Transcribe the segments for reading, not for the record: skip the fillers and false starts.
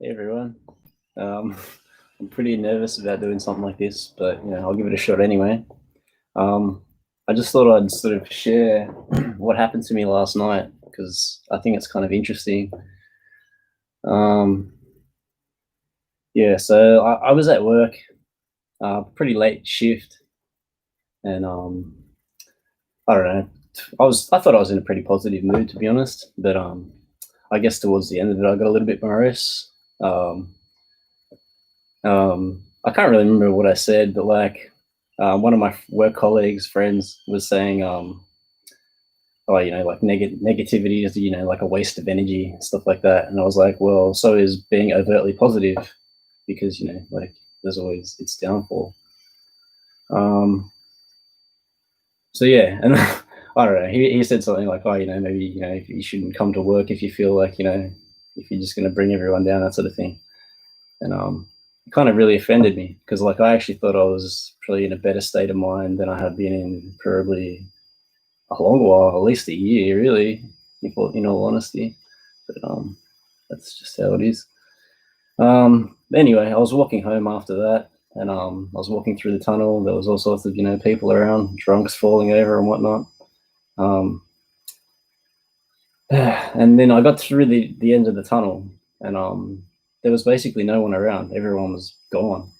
Hey everyone. Um, I'm pretty nervous about doing something like this, but I'll give it a shot anyway. Um, I just thought I'd sort of share what happened to me last night because I think it's kind of interesting. Um, yeah, so I was at work, pretty late shift, and I don't know. I thought I was in a pretty positive mood to be honest, but I guess towards the end of it, I got a little bit morose. Um, I can't really remember what I said, but like one of my work colleagues, friends, was saying, "Oh, like negativity is, like a waste of energy and stuff like that." And I was like, "Well, so is being overtly positive, because like there's always its downfall." Um, so yeah, and I don't know. He said something like, "Oh, maybe if you shouldn't come to work if you feel like if you're just going to bring everyone down, that sort of thing." And it kind of really offended me because like I actually thought I was probably in a better state of mind than I have been in probably a long while, at least a year, really, in all honesty. But that's just how it is. Anyway, I was walking home after that, and I was walking through the tunnel. There was all sorts of people around, drunks falling over and whatnot. Um, and then I got through the end of the tunnel, and there was basically no one around. Everyone was gone.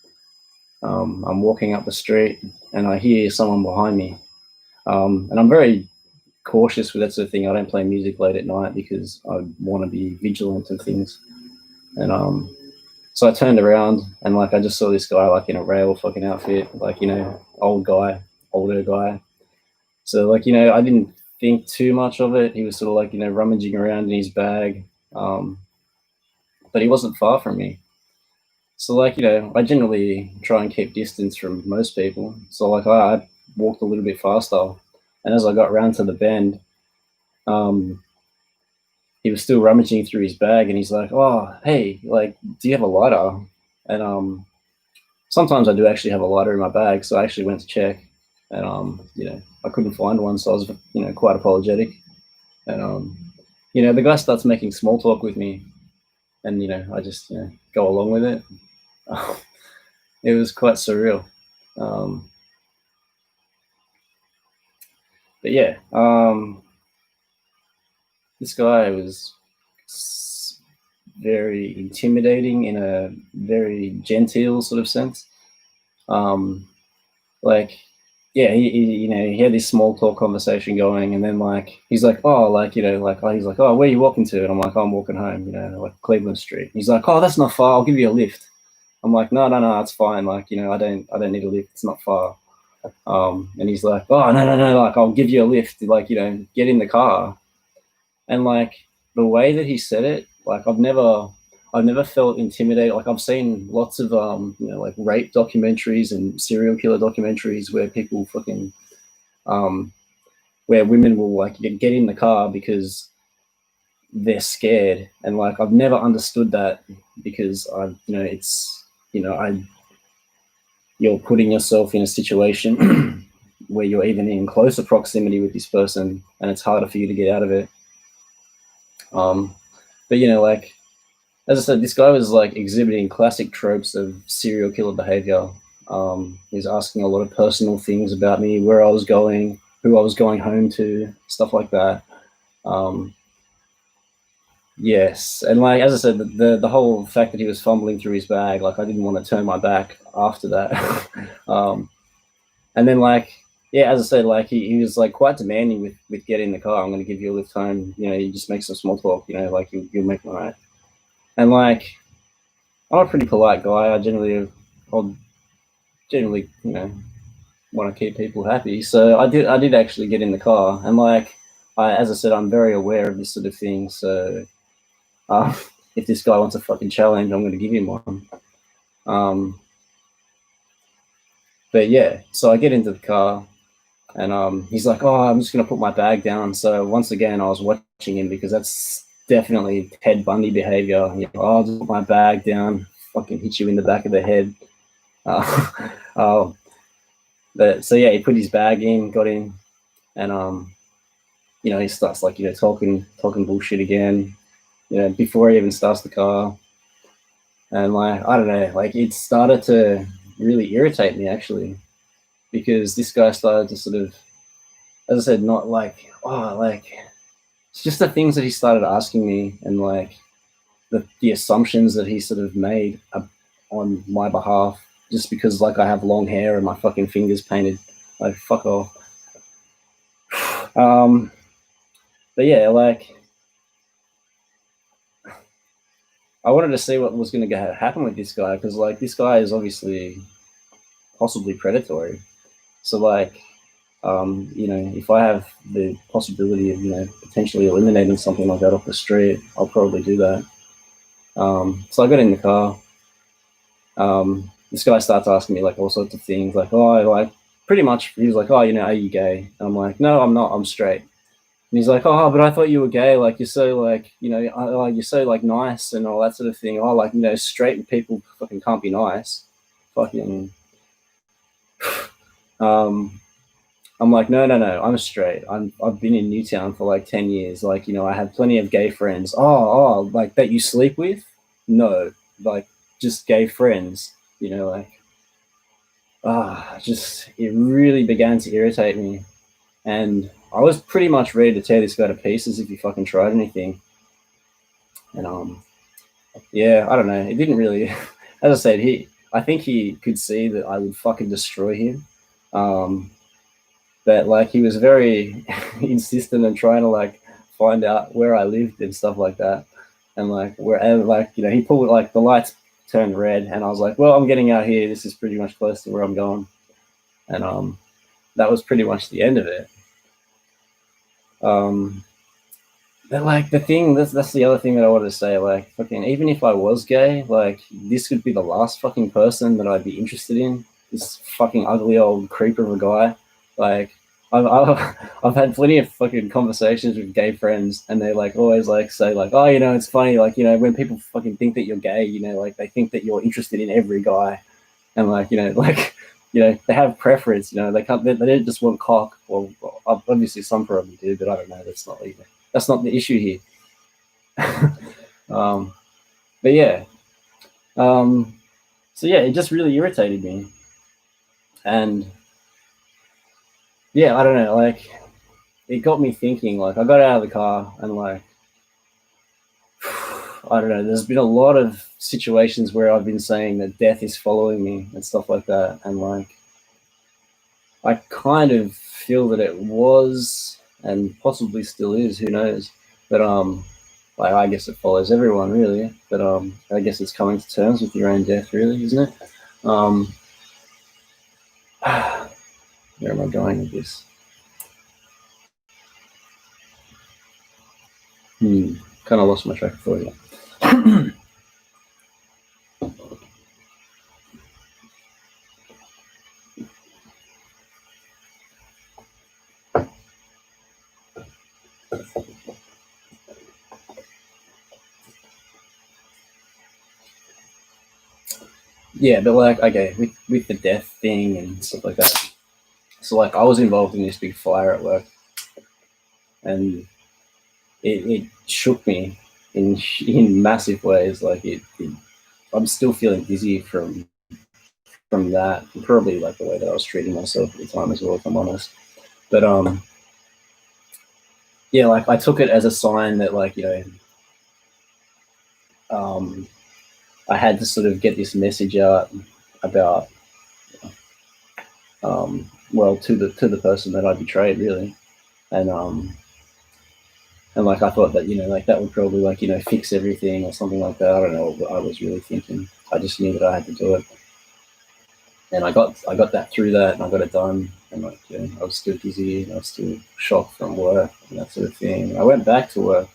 I'm walking up the street and I hear someone behind me. And I'm very cautious with that sort of thing. I don't play music late at night because I want to be vigilant of things. And so I turned around and like I just saw this guy like in a rail fucking outfit, like older guy. So like I didn't think too much of it. He was sort of like rummaging around in his bag, um, but he wasn't far from me. So like I generally try and keep distance from most people. So like I walked a little bit faster, and as I got round to the bend, um, he was still rummaging through his bag, and he's like, "Oh, hey, like, do you have a lighter?" And sometimes I do actually have a lighter in my bag, so I actually went to check, and I couldn't find one, so I was quite apologetic, and the guy starts making small talk with me, and I just go along with it. It was quite surreal. Um, but yeah, this guy was very intimidating in a very genteel sort of sense. Um, like, yeah, he had this small talk conversation going, and then like he's like, oh, like like he's like, oh, where are you walking to? And I'm like, oh, I'm walking home, like Cleveland Street. He's like, oh, that's not far. I'll give you a lift. I'm like, no, no, no, it's fine. Like, I don't need a lift. It's not far. And he's like, oh, no, no, no, like I'll give you a lift. Like, get in the car. And like the way that he said it, like I've never felt intimidated. Like I've seen lots of like rape documentaries and serial killer documentaries where people fucking where women will like get in the car because they're scared. And like I've never understood that, because it's I you're putting yourself in a situation where you're even in closer proximity with this person, and it's harder for you to get out of it. um but like, as I said, this guy was like exhibiting classic tropes of serial killer behavior. He's asking a lot of personal things about me, where I was going, who I was going home to, stuff like that. Um, yes, and like as I said, the whole fact that he was fumbling through his bag, like I didn't want to turn my back after that. And then like, yeah, as I said, like he was like quite demanding with getting in the car. I'm going to give you a lift home. You just make some small talk. Like you'll make my night. And like I'm a pretty polite guy. I'll generally, want to keep people happy. So I did actually get in the car, and like, as I said, I'm very aware of this sort of thing. So, uh, if this guy wants a fucking challenge, I'm going to give him one. Um, but yeah, so I get into the car, and he's like, "Oh, I'm just going to put my bag down." So once again, I was watching him because that's definitely Ted Bundy behavior. Oh, I'll just put my bag down, fucking hit you in the back of the head. Uh, uh, But so yeah, he put his bag in, got in, and he starts like talking bullshit again. Before he even starts the car. And like, I don't know, like it started to really irritate me actually, because this guy started to sort of, as I said, not like, oh, like it's just the things that he started asking me, and like the assumptions that he sort of made on my behalf, just because like I have long hair and my fucking fingers painted. Like, fuck off. Um, but yeah, like I wanted to see what was going to happen with this guy, because like this guy is obviously possibly predatory. So like, you know, if I have the possibility of, you know, potentially eliminating something like that off the street, I'll probably do that. So I got in the car. This guy starts asking me like all sorts of things, like, oh, like pretty much he was like, oh, you know, are you gay? And I'm like, no, I'm not. I'm straight. And he's like, oh, but I thought you were gay. Like you're so like, you know, you're so like nice and all that sort of thing. Oh, like, you know, straight people fucking can't be nice. Fucking. Um, I'm like, no, no, no, I'm straight. I've been in Newtown for like 10 years. Like, you know, I have plenty of gay friends. Oh, like that you sleep with? No, like just gay friends. You know, like just it really began to irritate me, and I was pretty much ready to tear this guy to pieces if he fucking tried anything. And yeah, I don't know. It didn't really, as I said, I think he could see that I would fucking destroy him. Um, but like he was very insistent and trying to like find out where I lived and stuff like that, and like wherever, like, you know, he pulled like the lights turned red, and I was like, well, I'm getting out here. This is pretty much close to where I'm going, and that was pretty much the end of it. Um, but like the thing, that's the other thing that I wanted to say. Like, fucking, even if I was gay, like this could be the last fucking person that I'd be interested in. This fucking ugly old creeper of a guy. Like, I've had plenty of fucking conversations with gay friends, and they like always like say like, oh, you know, it's funny, like, you know, when people fucking think that you're gay, you know, like they think that you're interested in every guy, and like, you know, like, you know, they have preference, you know, they don't just want cock. Well, obviously some probably do, but I don't know. That's not the issue here. um, but yeah, um, so yeah, it just really irritated me, and yeah, I don't know, like it got me thinking. Like I got out of the car and like I don't know. There's been a lot of situations where I've been saying that death is following me and stuff like that, and like I kind of feel that it was and possibly still is. Who knows? But like I guess it follows everyone really. But I guess it's coming to terms with your own death, really, isn't it? Um, where am I going with this? Kind of lost my track of thought here. Yeah, but like okay, with the death thing and stuff like that. So like I was involved in this big fire at work, and it shook me in massive ways. Like I'm still feeling dizzy from that, and probably like the way that I was treating myself at the time as well, if I'm honest. But yeah, like I took it as a sign that like, you know, I had to sort of get this message out about well, to the person that I betrayed really, and and like I thought that, you know, like that would probably like, you know, fix everything or something like that. I don't know what I was really thinking. I just knew that I had to do it, and I got that through that, and I got it done. And like, you know, I was still dizzy, and I was still shocked from work and that sort of thing. I went back to work,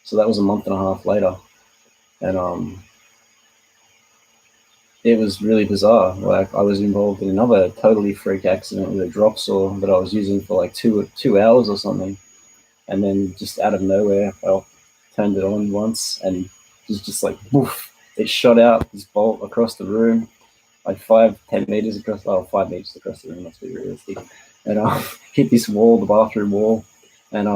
so that was a month and a half later, and it was really bizarre. Like I was involved in another totally freak accident with a drop saw that I was using for like two hours or something, and then just out of nowhere, I turned it on once, and it was just like woof! It shot out this bolt across the room, like 5-10 meters across. Oh, 5 meters across the room. Let's be realistic. And hit this wall, the bathroom wall, and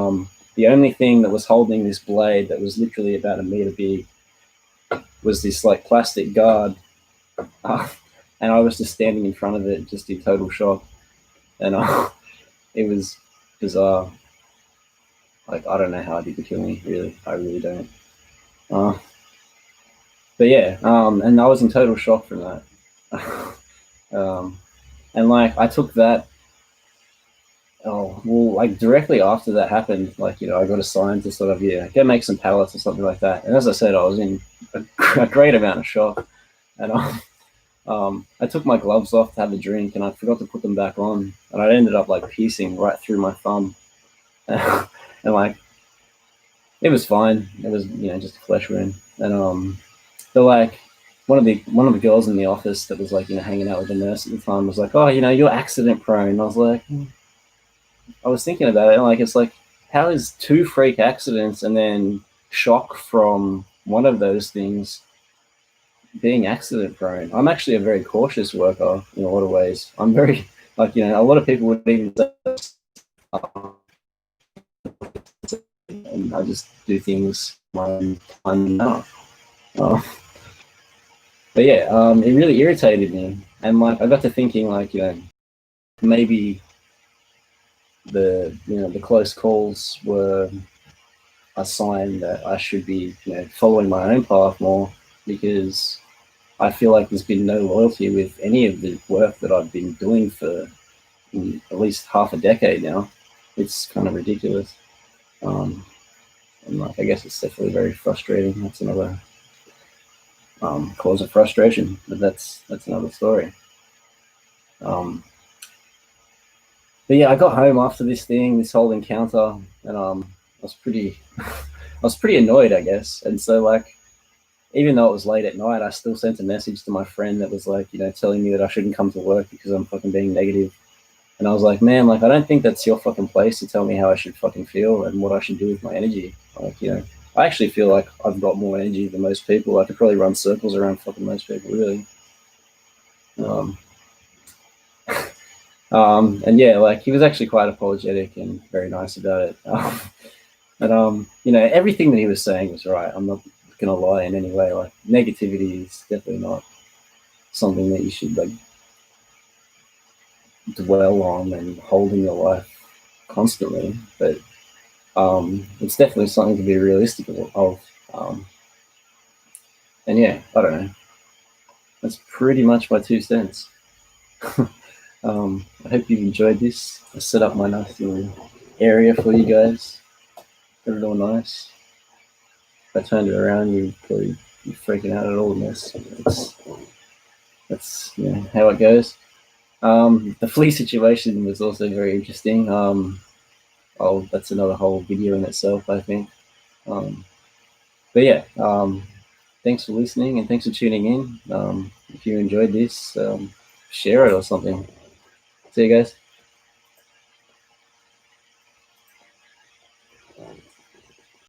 the only thing that was holding this blade that was literally about a meter big was this like plastic guard, and I was just standing in front of it, just in total shock, and it was bizarre. Like, I don't know how it didn't kill me. Really, I really don't. Uh, but yeah, and I was in total shock from that. And like I took that. Oh well, like directly after that happened, like I got assigned to sort of go make some pallets or something like that. And as I said, I was in a great amount of shock, and I took my gloves off to have a drink, and I forgot to put them back on, and I ended up like piercing right through my thumb, and like it was fine. It was just a flesh wound, and but like one of the girls in the office that was like hanging out with the nurse at the time was like, oh, you're accident prone. And I was like, I was thinking about it, and like it's like, how is two freak accidents and then shock from one of those things being accident prone? I'm actually a very cautious worker in a lot of ways. I'm very like a lot of people would even say, and I just do things my own time now. But yeah, it really irritated me, and like I got to thinking, like maybe the close calls were a sign that I should be following my own path more, because I feel like there's been no loyalty with any of the work that I've been doing for at least half a decade now. It's kind of ridiculous, and like I guess it's definitely very frustrating. That's another cause of frustration, but that's another story. But yeah, I got home after this whole encounter, and I was pretty, I was pretty annoyed, I guess. And so like, even though it was late at night, I still sent a message to my friend that was like, telling me that I shouldn't come to work because I'm fucking being negative. And I was like, man, like I don't think that's your fucking place to tell me how I should fucking feel and what I should do with my energy. Like, I actually feel like I've got more energy than most people. I could probably run circles around fucking most people, really. Um, and yeah, like he was actually quite apologetic and very nice about it. And everything that he was saying was right. I'm not gonna lie in any way. Like negativity is definitely not something that you should like dwell on and hold in your life constantly. But it's definitely something to be realistic of. And yeah, I don't know. That's pretty much my 2 cents. I hope you've enjoyed this. I set up my nice little area for you guys. Got it all nice. If I turned it around, you'd probably be freaking out at all the mess. That's how it goes. The flea situation was also very interesting. That's another whole video in itself, I think. But yeah, thanks for listening and thanks for tuning in. If you enjoyed this, share it or something. See you guys.